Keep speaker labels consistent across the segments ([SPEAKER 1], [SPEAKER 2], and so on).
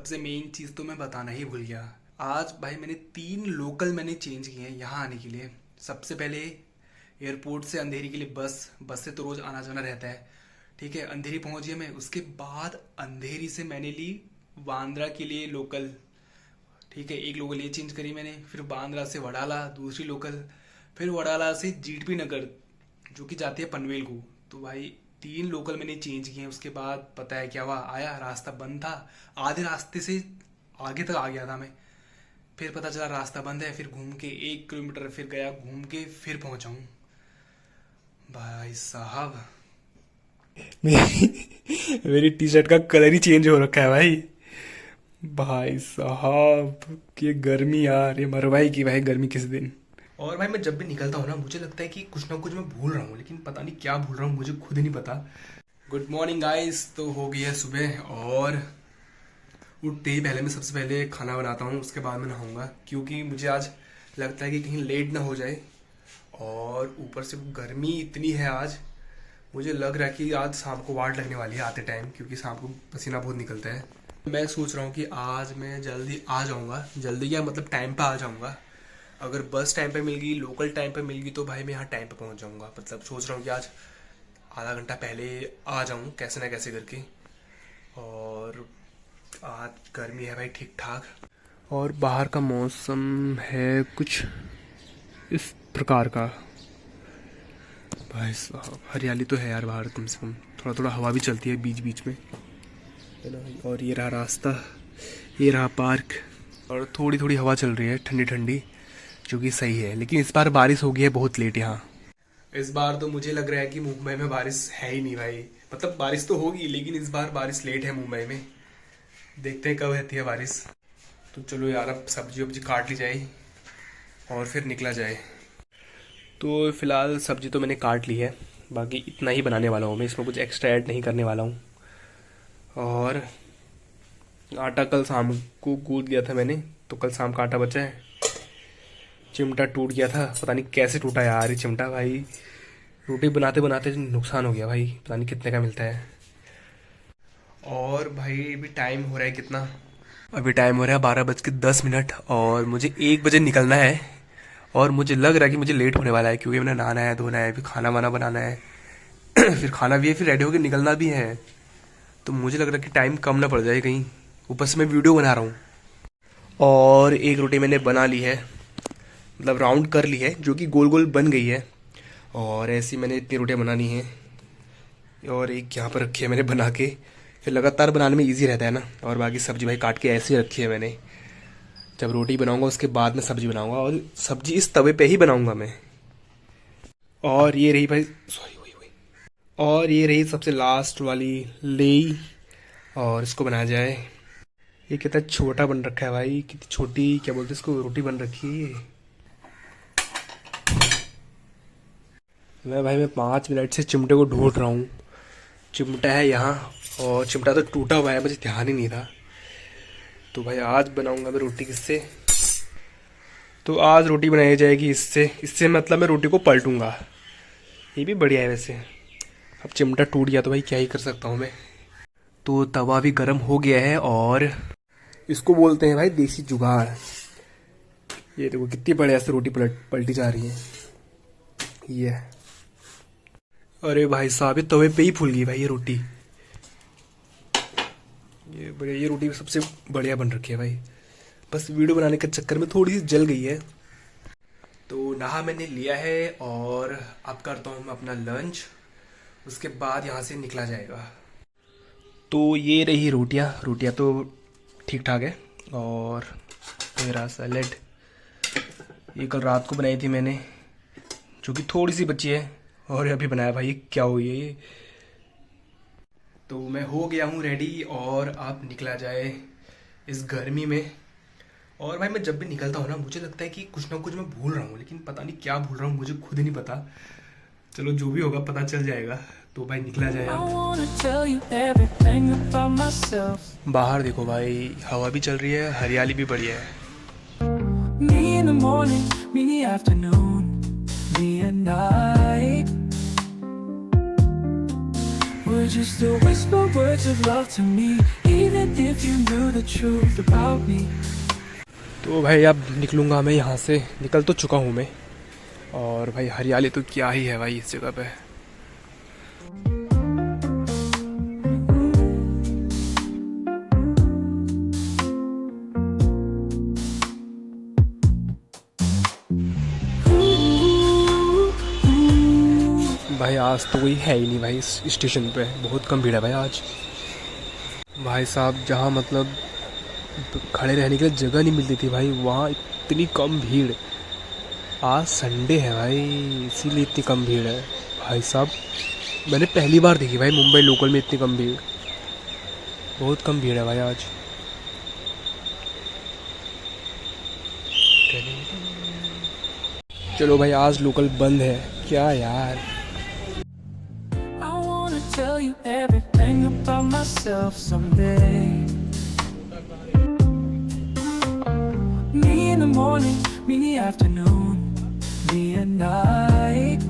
[SPEAKER 1] सबसे मेन चीज़ तो मैं बताना ही भूल गया। आज भाई मैंने 3 लोकल मैंने चेंज किए हैं यहाँ आने के लिए। सबसे पहले एयरपोर्ट से अंधेरी के लिए बस से तो रोज़ आना जाना रहता है। ठीक है, अंधेरी पहुँच गया मैं। उसके बाद अंधेरी से मैंने ली बांद्रा के लिए लोकल। ठीक है, एक लोकल ये चेंज करी मैंने। फिर बांद्रा से वडाला दूसरी लोकल। फिर वडाला से जीटपी नगर जो कि जाती है पनवेल को। तो भाई 3 लोकल मैंने चेंज किए हैं। उसके बाद पता है क्या हुआ, आया रास्ता बंद था। आधे रास्ते से आगे तक आ गया था मैं। फिर पता चला रास्ता बंद है। फिर घूम के 1 किलोमीटर फिर गया, घूम के फिर पहुंचा हूँ। भाई साहब मेरी टी शर्ट का कलर ही चेंज हो रखा है भाई। भाई साहब ये गर्मी यार, ये मरवाई की भाई गर्मी किस दिन। और भाई मैं जब भी निकलता हूँ ना, मुझे लगता है कि कुछ ना कुछ मैं भूल रहा हूँ, लेकिन पता नहीं क्या भूल रहा हूँ, मुझे खुद ही नहीं पता। Good morning guys. तो हो गई है सुबह और उठते ही पहले मैं सबसे पहले खाना बनाता हूँ, उसके बाद मैं नहाऊंगा, क्योंकि मुझे आज लगता है कि कहीं लेट ना हो जाए। और ऊपर से गर्मी इतनी है आज, मुझे लग रहा है कि आज शाम को वाट लगने वाली है आते टाइम, क्योंकि शाम को पसीना बहुत निकलता है। मैं सोच रहा हूँ कि आज मैं जल्दी आ जाऊँगा, जल्दी क्या मतलब टाइम पे आ जाऊँगा। अगर बस टाइम पे मिल गई, लोकल टाइम पे मिल गई, तो भाई मैं यहाँ टाइम पे पहुँच जाऊँगा। मतलब सोच रहा हूँ कि आज आधा घंटा पहले आ जाऊँ कैसे ना कैसे करके। और आज गर्मी है भाई ठीक ठाक, और बाहर का मौसम है कुछ इस प्रकार का। भाई साहब हरियाली तो है यार बाहर, कम से कम थोड़ा थोड़ा हवा भी चलती है बीच बीच में, है ना। और ये रहा रास्ता, ये रहा पार्क, और थोड़ी थोड़ी हवा चल रही है ठंडी ठंडी, जो कि सही है। लेकिन इस बार बारिश हो गई है बहुत लेट यहाँ। इस बार तो मुझे लग रहा है कि मुंबई में बारिश है ही नहीं भाई। मतलब बारिश तो होगी, लेकिन इस बार बारिश लेट है मुंबई में। देखते हैं कब रहती है बारिश। तो चलो यार, अब सब्जी वब्जी काट ली जाए और फिर निकला जाए। तो फिलहाल सब्जी तो मैंने काट ली है, बाकी इतना ही बनाने वाला हूँ मैं, इसमें कुछ एक्स्ट्रा ऐड नहीं करने वाला हूँ। और आटा कल शाम को गूंद दिया था मैंने, तो कल शाम का आटा बचा है। चिमटा टूट गया था, पता नहीं कैसे टूटा यार ये चिमटा भाई। रोटी बनाते बनाते नुकसान हो गया भाई, पता नहीं कितने का मिलता है। और भाई अभी टाइम हो रहा है कितना, अभी टाइम हो रहा है 12:10, और मुझे 1 बजे निकलना है। और मुझे लग रहा है कि मुझे लेट होने वाला है, क्योंकि मैंने नहाना है, धोना है, फिर खाना वाना बनाना है फिर खाना भी है, फिर रेडी होकर निकलना भी है। तो मुझे लग रहा है कि टाइम कम ना पड़ जाए कहीं। ऊपर से मैं वीडियो बना रहा हूँ। और एक रोटी मैंने बना ली है, मतलब राउंड कर ली है, जो कि गोल गोल बन गई है। और ऐसी मैंने इतनी रोटियां बनानी हैं। और एक यहाँ पर रखी है मैंने बना के, फिर लगातार बनाने में इजी रहता है ना। और बाकी सब्जी भाई काट के ऐसे ही रखी है मैंने। जब रोटी बनाऊंगा उसके बाद में सब्जी बनाऊंगा, और सब्जी इस तवे पे ही बनाऊंगा मैं। और ये रही भाई, सॉरी वही वही, और ये रही सबसे लास्ट वाली लेई, और इसको बनाया जाए। ये कितना छोटा बन रखा है भाई, कितनी छोटी क्या बोलते हैं इसको, रोटी बन रखी है ये। मैं 5 मिनट से चिमटे को ढूंढ रहा हूँ। चिमटा है यहाँ, और चिमटा तो टूटा हुआ है, मुझे ध्यान ही नहीं था। तो भाई आज बनाऊंगा मैं रोटी किससे, तो आज रोटी बनाई जाएगी इससे। इससे मतलब मैं रोटी को पलटूंगा। ये भी बढ़िया है वैसे। अब चिमटा टूट गया तो भाई क्या ही कर सकता हूँ मैं। तो तवा भी गर्म हो गया है, और इसको बोलते हैं भाई देसी जुगाड़। ये देखो कितनी बढ़िया से रोटी पलटी जा रही है ये। अरे भाई साहब ये तवे पे ही फूल गई भाई ये रोटी। ये बढ़िया, ये रोटी सबसे बढ़िया बन रखी है भाई। बस वीडियो बनाने के चक्कर में थोड़ी सी जल गई है। तो नहा मैंने लिया है, और अब करता हूँ मैं अपना लंच, उसके बाद यहाँ से निकला जाएगा। तो ये रही रोटियाँ। रोटियाँ तो ठीक ठाक है। और मेरा सैलेड ये कल रात को बनाई थी मैंने, जो कि थोड़ी सी बची है, और अभी बनाया भाई। क्या हुई है ये। तो मैं हो गया हूँ रेडी, और अब निकला जाए इस गर्मी में। और भाई मैं जब भी निकलता हूँ ना, मुझे लगता है कि कुछ ना कुछ मैं भूल रहा हूँ, लेकिन पता नहीं क्या भूल रहा हूँ, मुझे खुद ही नहीं पता। चलो जो भी होगा पता चल जाएगा। तो भाई निकला जाए। बाहर देखो भाई, हवा भी चल रही है, हरियाली भी बढ़िया है। Me in the morning, me in the afternoon, me at night.
[SPEAKER 2] We're just the whisper words of love to me, even if you knew the truth about me.
[SPEAKER 1] तो भाई अब निकलूँगा मैं यहाँ से, निकल तो चुका हूँ मैं। और भाई हरियाली तो क्या ही है भाई इस जगह पे। भाई आज तो कोई है ही नहीं भाई इस स्टेशन पे, बहुत कम भीड़ है भाई आज। भाई साहब जहाँ मतलब खड़े रहने के लिए जगह नहीं मिलती थी भाई, वहाँ इतनी कम भीड़। आज संडे है भाई, इसीलिए इतनी कम भीड़ है भाई साहब। मैंने पहली बार देखी भाई मुंबई लोकल में इतनी कम भीड़, बहुत कम भीड़ है भाई आज। चलो भाई आज लोकल बंद है क्या यार।
[SPEAKER 2] I wanna tell you everything about myself someday. Me in the morning, me in the afternoon, me at night.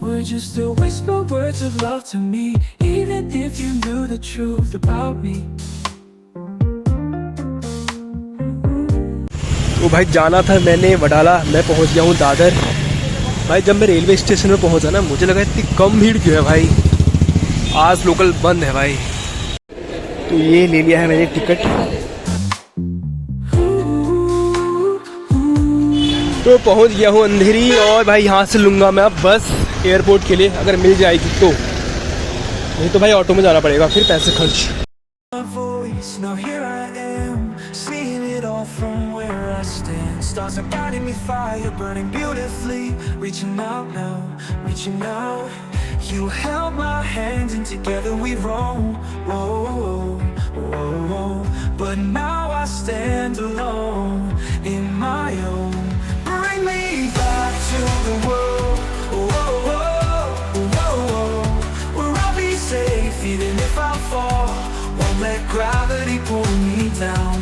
[SPEAKER 2] We're just the whisper words of love to me, even if you knew the truth about me.
[SPEAKER 1] तो भाई जाना था मैंने वडाला, मैं पहुंच गया हूँ दादर। भाई जब मैं रेलवे स्टेशन पर पहुंचा ना, मुझे लगा इतनी कम भीड़ क्यों है भाई, आज लोकल बंद है भाई। तो ये ले लिया है मैंने टिकट। तो पहुंच गया हूँ अंधेरी, और भाई यहाँ से लूँगा मैं अब बस एयरपोर्ट के लिए, अगर मिल जाएगी तो। नहीं तो भाई ऑटो में जाना पड़ेगा, फिर पैसे खर्च।
[SPEAKER 2] Now here I am, seeing it all from where I stand. Stars are guiding me, fire burning beautifully. Reaching out now, reaching out. You held my hand and together we roam. Whoa, whoa, whoa, whoa. But now I stand alone in my own. Bring me back to the world. Whoa, whoa, whoa, whoa. Where I'll be safe even if I fall. Won't let gravity pull me down.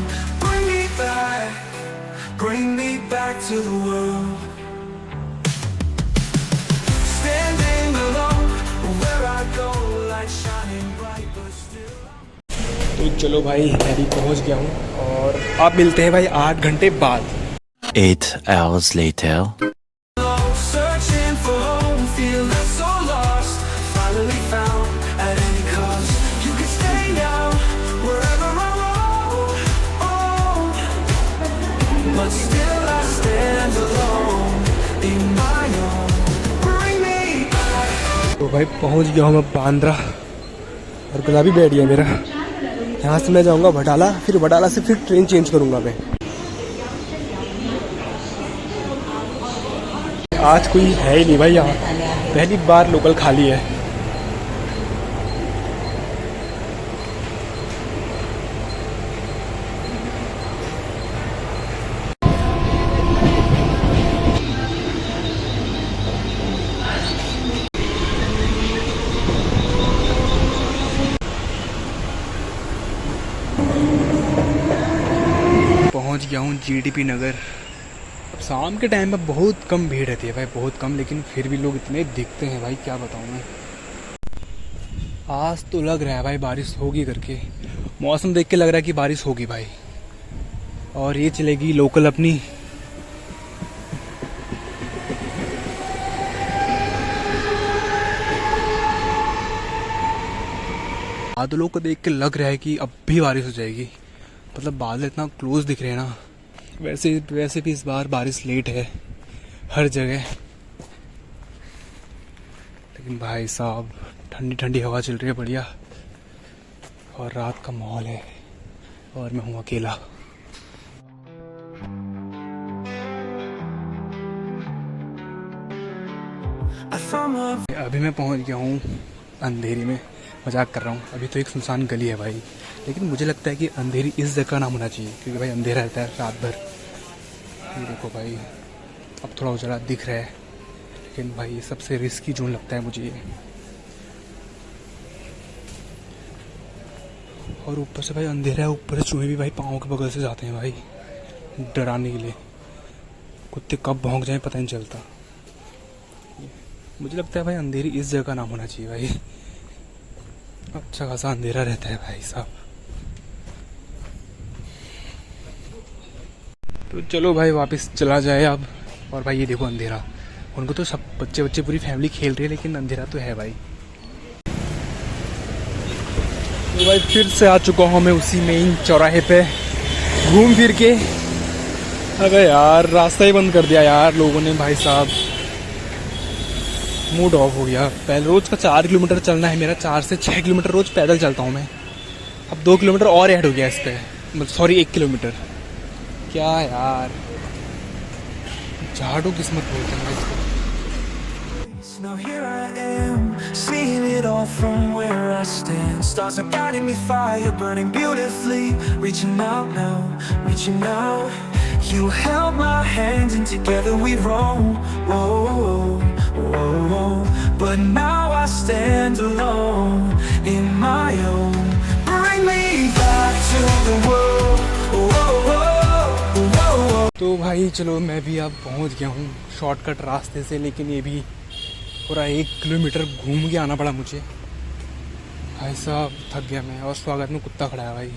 [SPEAKER 2] Bring me back to the world. Standing alone, where I go, light shining bright but still.
[SPEAKER 1] तो चलो भाई मैं भी पहुंच गया हूँ, और आप मिलते हैं भाई 8 घंटे बाद।
[SPEAKER 3] 8 hours later.
[SPEAKER 2] Searching for home, feeling so lost. Finally found at any cost. You can stay now, wherever I roam. Oh, but still I stand alone in my own. Bring me back.
[SPEAKER 1] तो भाई पहुंच गया हूँ मैं बांद्रा, और गला भी बैठ गया मेरा। यहाँ से मैं जाऊँगा वडाला, फिर वडाला से फिर ट्रेन चेंज करूँगा मैं। आज कोई है ही नहीं भाई यहाँ, पहली बार लोकल खाली है। पहुँच गया हूँ जीडीपी नगर। शाम के टाइम में बहुत कम भीड़ रहती है भाई, बहुत कम, लेकिन फिर भी लोग इतने दिखते हैं भाई, क्या बताऊँ मैं। आज तो लग रहा है भाई बारिश होगी करके, मौसम देख के लग रहा है कि बारिश होगी भाई। और ये चलेगी लोकल अपनी। बादलों को देख के लग रहा है कि अब भी बारिश हो जाएगी, मतलब बादल इतना क्लोज दिख रहे हैं ना। वैसे भी इस बार बारिश लेट है हर जगह, लेकिन भाई साहब ठंडी ठंडी हवा चल रही है बढ़िया, और रात का माहौल है, और मैं हूँ अकेला। अभी मैं पहुँच गया हूँ अंधेरी में, मजाक कर रहा हूँ। अभी तो एक सुनसान गली है भाई, लेकिन मुझे लगता है कि अंधेरी इस जगह का नाम होना चाहिए, क्योंकि भाई अंधेरा रहता है रात भर। ये देखो भाई अब थोड़ा उजाला दिख रहा है, लेकिन भाई सबसे रिस्की जोन लगता है मुझे ये। और ऊपर से भाई अंधेरा है, ऊपर से चूहे भी भाई पाँव के बगल से जाते हैं भाई डराने के लिए। कुत्ते कब भौंक जाए पता नहीं चलता। मुझे लगता है भाई अंधेरी इस जगह ना होना चाहिए भाई, अच्छा खासा अंधेरा रहता है भाई साहब। तो चलो भाई वापस चला जाए अब। और भाई ये देखो अंधेरा, उनको तो सब बच्चे बच्चे पूरी फैमिली खेल रही है, लेकिन अंधेरा तो है भाई। तो भाई फिर से आ चुका हूँ मैं उसी मेन चौराहे पे घूम फिर के। अबे यार रास्ता ही बंद कर दिया यार लोगों ने भाई साहब, मूड ऑफ हो गया। पहले रोज का 4 किलोमीटर चलना है मेरा, 4 से 6 किलोमीटर रोज पैदल चलता हूँ मैं, अब 2 किलोमीटर और ऐड हो गया इस पे, मतलब सॉरी 1 किलोमीटर। क्या यार, झाड़ू किस्मत बोलते हैं इसको।
[SPEAKER 2] Now here I am, seeing it all from where I stand. Stars are guiding me, fire burning beautifully. Reaching out now, reaching out. You held my hand and together we roam. Whoa, whoa, whoa, whoa. But now I stand alone in my own. Bring me back to the world. Whoa, whoa, whoa, whoa.
[SPEAKER 1] तो भाई चलो मैं भी अब पहुंच गया हूँ shortcut रास्ते से, लेकिन ये भी पूरा 1 किलोमीटर घूम के आना पड़ा मुझे भाई साहब, थक गया मैं। और स्वागत में कुत्ता खड़ा है भाई,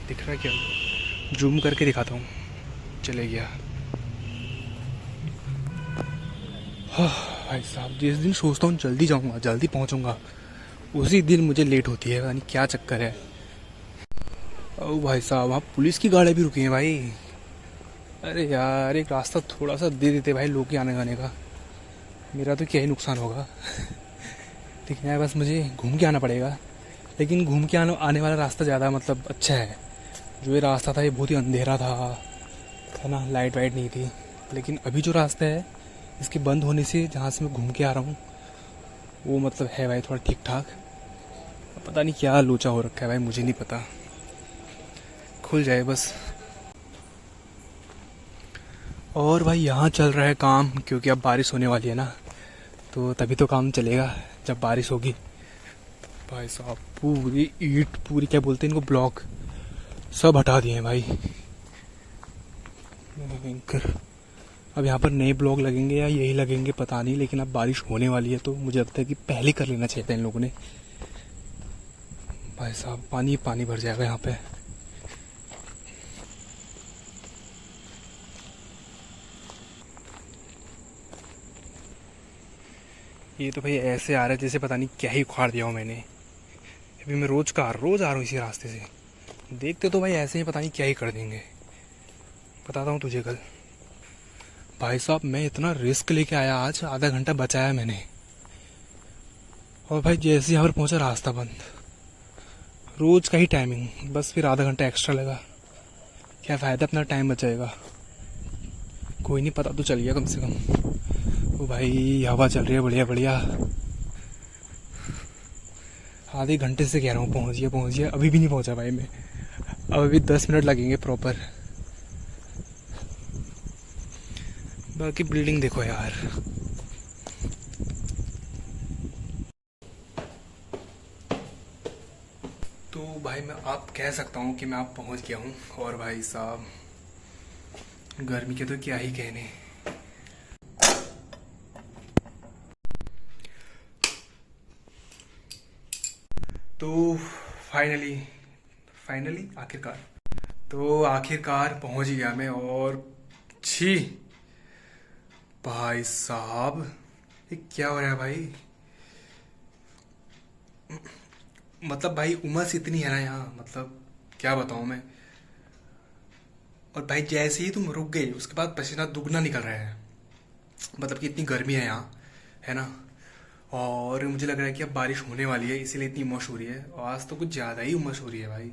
[SPEAKER 1] दिख रहा है क्या, जूम करके दिखाता हूँ, चले गया। भाई साहब जिस दिन सोचता हूँ जल्दी जाऊँगा जल्दी पहुँचूँगा, उसी दिन मुझे लेट होती है, यानी क्या चक्कर है। ओ भाई साहब वहाँ पुलिस की गाड़ी भी रुकी है भाई। अरे यार एक रास्ता थोड़ा सा दे देते भाई लोग के आने जाने का, मेरा तो क्या ही नुकसान होगा। लेकिन यार बस मुझे घूम के आना पड़ेगा, लेकिन घूम के आने वाला रास्ता ज़्यादा मतलब अच्छा है। जो ये रास्ता था ये बहुत ही अंधेरा था, है ना, लाइट वाइट नहीं थी। लेकिन अभी जो रास्ता है इसके बंद होने से जहाँ से मैं घूम के आ रहा हूँ वो मतलब है भाई थोड़ा ठीक ठाक। पता नहीं क्या लोचा हो रखा है भाई, मुझे नहीं पता, खुल जाए बस। और भाई यहाँ चल रहा है काम, क्योंकि अब बारिश होने वाली है ना, तो तभी तो काम चलेगा जब बारिश होगी। भाई साहब पूरी ईंट, पूरी क्या बोलते हैं इनको, ब्लॉक सब हटा दिए हैं भाई। अब यहाँ पर नए ब्लॉक लगेंगे या यही लगेंगे पता नहीं, लेकिन अब बारिश होने वाली है तो मुझे लगता है कि पहले कर लेना चाहिए था इन लोगों ने। भाई साहब पानी पानी भर जाएगा यहाँ पे। ये तो भाई ऐसे आ रहा है जैसे पता नहीं क्या ही उखाड़ दिया हो मैंने। अभी मैं रोज आ रहा हूँ इसी रास्ते से, देखते तो भाई ऐसे ही पता नहीं क्या ही कर देंगे। बताता हूँ तुझे कल। भाई साहब मैं इतना रिस्क लेके आया, आज आधा घंटा बचाया मैंने, और भाई जैसे यहाँ पर पहुँचा रास्ता बंद। रोज का ही टाइमिंग, बस फिर आधा घंटा एक्स्ट्रा लगा, क्या फ़ायदा, अपना टाइम बचाएगा। कोई नहीं, पता तो चल गया कम से कम। तो भाई हवा चल रही है बढ़िया बढ़िया। आधे घंटे से कह रहा हूँ पहुँच गया, अभी भी नहीं पहुँचा भाई मैं, अब अभी 10 मिनट लगेंगे प्रॉपर। बाकी बिल्डिंग देखो यार, तो भाई मैं आप कह सकता हूँ कि मैं आप पहुँच गया हूँ। और भाई साहब गर्मी के तो क्या ही कहने। तो फाइनली आखिरकार पहुंच गया मैं। और छी भाई साहब ये क्या हो रहा है भाई, मतलब भाई उमस इतनी है ना यहाँ, मतलब क्या बताऊं मैं। और भाई जैसे ही तुम रुक गए उसके बाद पसीना दुगना निकल रहा है, मतलब कि इतनी गर्मी है यहाँ, है ना। और मुझे लग रहा है कि अब बारिश होने वाली है, इसीलिए इतनी उमस हो रही है। और आज तो कुछ ज़्यादा ही उमस हो रही है भाई,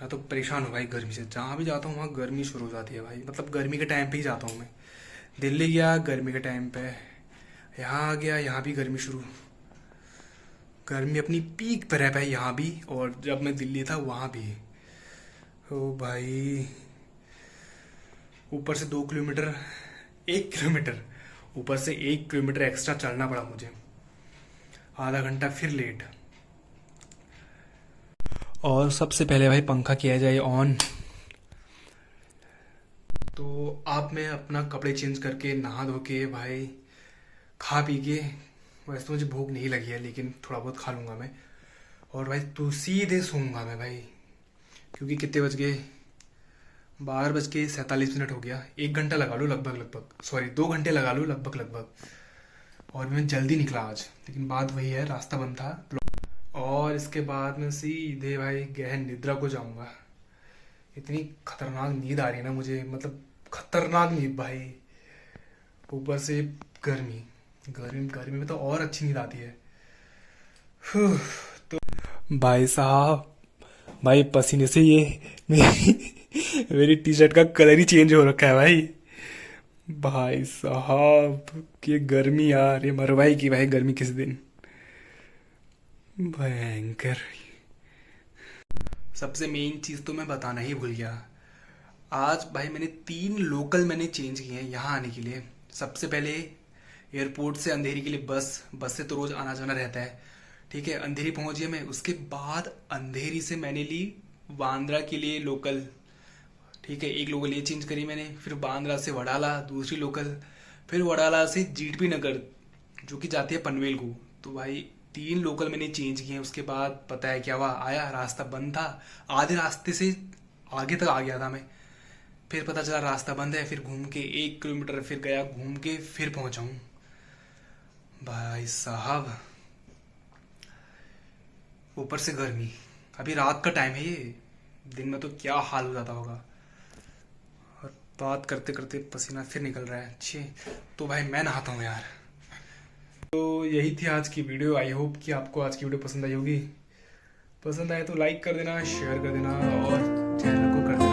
[SPEAKER 1] मैं तो परेशान हूँ भाई गर्मी से। जहाँ भी जाता हूँ वहाँ गर्मी शुरू हो जाती है भाई, मतलब गर्मी के टाइम पे ही जाता हूँ मैं। दिल्ली गया गर्मी के टाइम पे, यहाँ आ गया यहाँ भी गर्मी शुरू, गर्मी अपनी पीक पर है भाई यहाँ भी। और जब मैं दिल्ली था वहाँ भी। ओ भाई ऊपर से 2 किलोमीटर 1 किलोमीटर ऊपर से 1 किलोमीटर एक्स्ट्रा चलना पड़ा मुझे, आधा घंटा फिर लेट। और सबसे पहले भाई पंखा किया जाए ऑन। तो आप मैं अपना कपड़े चेंज करके नहा धो के भाई खा पी के, वैसे तो मुझे भूख नहीं लगी है लेकिन थोड़ा बहुत खा लूँगा मैं। और भाई तो सीधे सोऊंगा मैं भाई, क्योंकि कितने बज गए, 12:47 हो गया। 1 घंटा लगा लो लगभग, सॉरी 2 घंटे लगा लो लगभग। और मैं जल्दी निकला आज, लेकिन बात वही है, रास्ता बंद था। और इसके बाद मैं सीधे भाई गहन निद्रा को जाऊंगा। इतनी खतरनाक नींद आ रही है ना मुझे, मतलब खतरनाक नींद भाई। ऊपर से गर्मी में तो और अच्छी नींद आती है। तो भाई साहब, भाई पसीने से ये मेरी टी शर्ट का कलर ही चेंज हो रखा है भाई साहब ये गर्मी यार, ये मरवाई की भाई गर्मी किस दिन, भयंकर। सबसे मेन चीज़ तो मैं बताना ही भूल गया, आज भाई मैंने 3 लोकल चेंज किए हैं यहाँ आने के लिए। सबसे पहले एयरपोर्ट से अंधेरी के लिए बस से तो रोज़ आना जाना रहता है, ठीक है। अंधेरी पहुँच गया मैं, उसके बाद अंधेरी से मैंने ली बांद्रा के लिए लोकल, ठीक है। एक लोकल ये चेंज करी मैंने, फिर बांद्रा से वडाला दूसरी लोकल, फिर वडाला से जीटपी नगर जो कि जाती है पनवेल को। तो भाई 3 लोकल मैंने चेंज किए हैं। उसके बाद पता है क्या हुआ, आया रास्ता बंद था, आधे रास्ते से आगे तक आ गया था मैं, फिर पता चला रास्ता बंद है, फिर घूम के 1 किलोमीटर फिर गया, घूम के फिर पहुंचा हूँ भाई साहब। ऊपर से गर्मी, अभी रात का टाइम है, ये दिन में तो क्या हाल हो जाता होगा। और बात करते करते पसीना फिर निकल रहा है। अच्छे तो भाई मैं नहाता हूँ यार। तो यही थी आज की वीडियो। आई होप कि आपको आज की वीडियो पसंद आई होगी। पसंद आए तो लाइक कर देना, शेयर कर देना और चैनल को कर देना